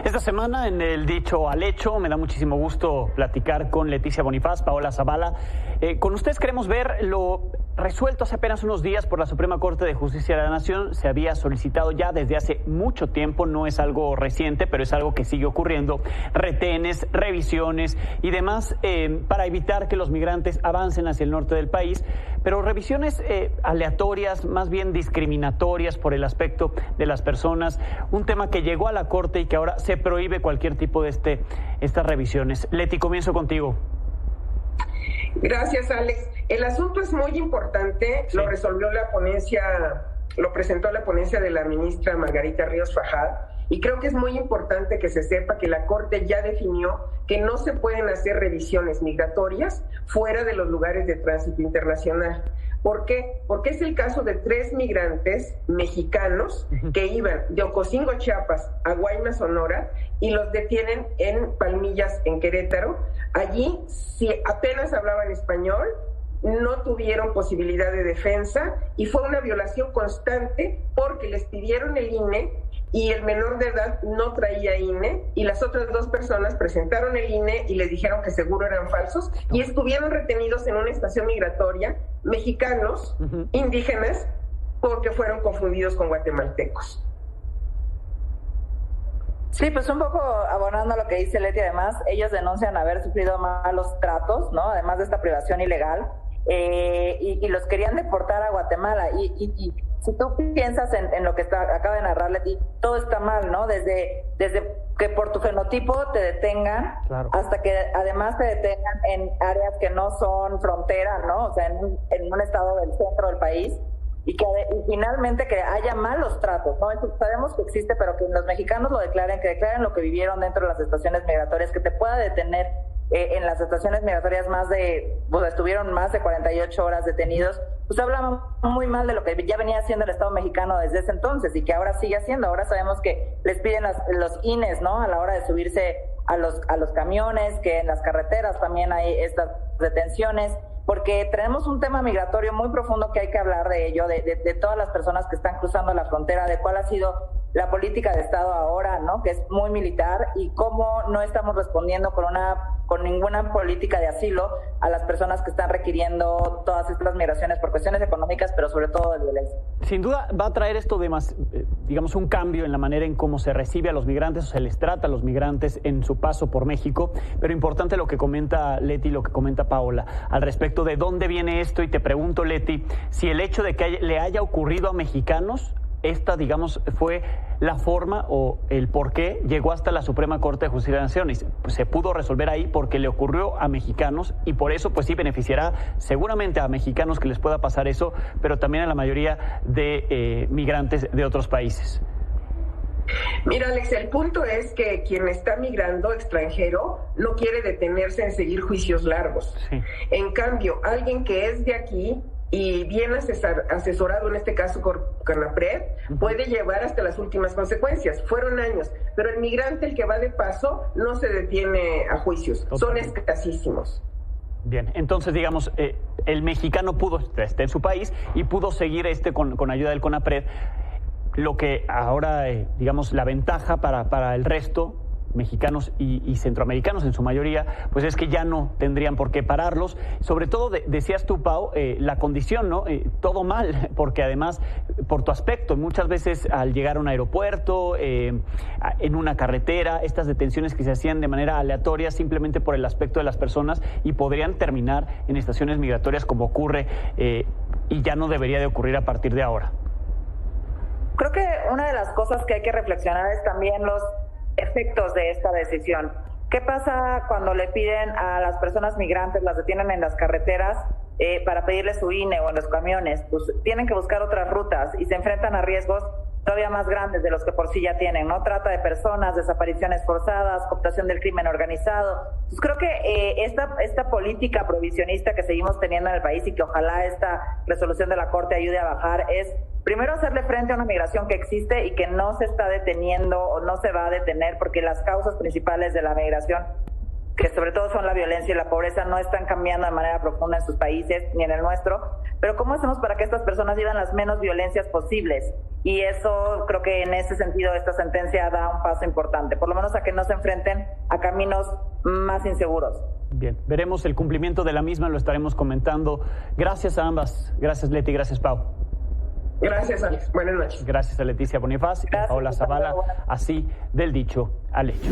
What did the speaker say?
Esta semana en el Dicho al Hecho me da muchísimo gusto platicar con Leticia Bonifaz, Paola Zavala. Con ustedes queremos ver lo resuelto hace apenas unos días por la Suprema Corte de Justicia de la Nación. Se había solicitado ya desde hace mucho tiempo, no es algo reciente, pero es algo que sigue ocurriendo, retenes, revisiones y demás para evitar que los migrantes avancen hacia el norte del país, pero revisiones aleatorias, más bien discriminatorias por el aspecto de las personas, un tema que llegó a la Corte y que ahora se prohíbe cualquier tipo de estas revisiones. Leti, comienzo contigo. Gracias, Alex. El asunto es muy importante, sí. Lo resolvió la ponencia, lo presentó la ponencia de la ministra Margarita Ríos Fajad, y creo que es muy importante que se sepa que la Corte ya definió que no se pueden hacer revisiones migratorias fuera de los lugares de tránsito internacional. ¿Por qué? Porque es el caso de 3 migrantes mexicanos que iban de Ocosingo, Chiapas, a Guaymas, Sonora, y los detienen en Palmillas, en Querétaro. Allí, si apenas hablaban español, no tuvieron posibilidad de defensa y fue una violación constante porque les pidieron el INE y el menor de edad no traía INE y las otras 2 personas presentaron el INE y les dijeron que seguro eran falsos y estuvieron retenidos en una estación migratoria, mexicanos, indígenas, porque fueron confundidos con guatemaltecos. Sí, pues un poco abonando a lo que dice Leti, además, ellos denuncian haber sufrido malos tratos, ¿no? Además de esta privación ilegal, y los querían deportar a Guatemala. Y si tú piensas en lo que acaba de narrar Leti, todo está mal, ¿no? Desde que por tu fenotipo te detengan, claro, hasta que además te detengan en áreas que no son frontera, ¿no? O sea, en un estado del centro del país. Y finalmente que haya malos tratos, ¿no? Eso sabemos que existe, pero que los mexicanos lo declaren, que declaren lo que vivieron dentro de las estaciones migratorias, que te pueda detener en las estaciones migratorias estuvieron más de 48 horas detenidos, pues habla muy mal de lo que ya venía haciendo el Estado mexicano desde ese entonces y que ahora sigue haciendo. Ahora sabemos que les piden los INES, ¿no? A la hora de subirse a los camiones, que en las carreteras también hay estas detenciones, porque tenemos un tema migratorio muy profundo que hay que hablar de ello, de todas las personas que están cruzando la frontera, de cuál ha sido la política de Estado ahora, ¿no? Que es muy militar, y cómo no estamos respondiendo con ninguna política de asilo a las personas que están requiriendo todas estas migraciones por cuestiones económicas, pero sobre todo de violencia. Sin duda va a traer esto digamos, un cambio en la manera en cómo se recibe a los migrantes o se les trata a los migrantes en su paso por México, pero importante lo que comenta Leti y lo que comenta Paola al respecto de dónde viene esto, y te pregunto, Leti, si el hecho de que le haya ocurrido a mexicanos, esta, digamos, fue la forma o el por qué llegó hasta la Suprema Corte de Justicia de la Nación, y se pudo resolver ahí porque le ocurrió a mexicanos, y por eso pues sí beneficiará seguramente a mexicanos que les pueda pasar eso, pero también a la mayoría de migrantes de otros países. Mira, Alex, el punto es que quien está migrando extranjero no quiere detenerse en seguir juicios largos. Sí. En cambio, alguien que es de aquí y bien asesorado, en este caso por CONAPRED, puede llevar hasta las últimas consecuencias. Fueron años, pero el migrante, el que va de paso, no se detiene a juicios. Totalmente. Son escasísimos. Bien, entonces, digamos, el mexicano está en su país y pudo seguir con ayuda del CONAPRED. Lo que ahora, digamos, la ventaja para el resto, mexicanos y centroamericanos en su mayoría, pues es que ya no tendrían por qué pararlos. Sobre todo, decías tú, Pau, la condición, ¿no? Todo mal, porque además, por tu aspecto, muchas veces al llegar a un aeropuerto, en una carretera, estas detenciones que se hacían de manera aleatoria simplemente por el aspecto de las personas, y podrían terminar en estaciones migratorias como ocurre, y ya no debería de ocurrir a partir de ahora. Creo que una de las cosas que hay que reflexionar es también los efectos de esta decisión. ¿Qué pasa cuando le piden a las personas migrantes, las detienen en las carreteras para pedirles su INE o en los camiones? Pues tienen que buscar otras rutas y se enfrentan a riesgos todavía más grandes de los que por sí ya tienen, ¿no? Trata de personas, desapariciones forzadas, cooptación del crimen organizado. Pues creo que esta política prohibicionista que seguimos teniendo en el país, y que ojalá esta resolución de la Corte ayude a bajar, es primero hacerle frente a una migración que existe y que no se está deteniendo o no se va a detener, porque las causas principales de la migración, que sobre todo son la violencia y la pobreza, no están cambiando de manera profunda en sus países ni en el nuestro. Pero ¿cómo hacemos para que estas personas vivan las menos violencias posibles? y eso creo que en ese sentido esta sentencia da un paso importante, por lo menos a que no se enfrenten a caminos más inseguros. Bien, veremos el cumplimiento de la misma, lo estaremos comentando. Gracias a ambas. Gracias, Leti. Gracias, Pau. Gracias, Alex. Buenas noches. Gracias a Leticia Bonifaz y a Paola Zavala. Así del dicho al hecho.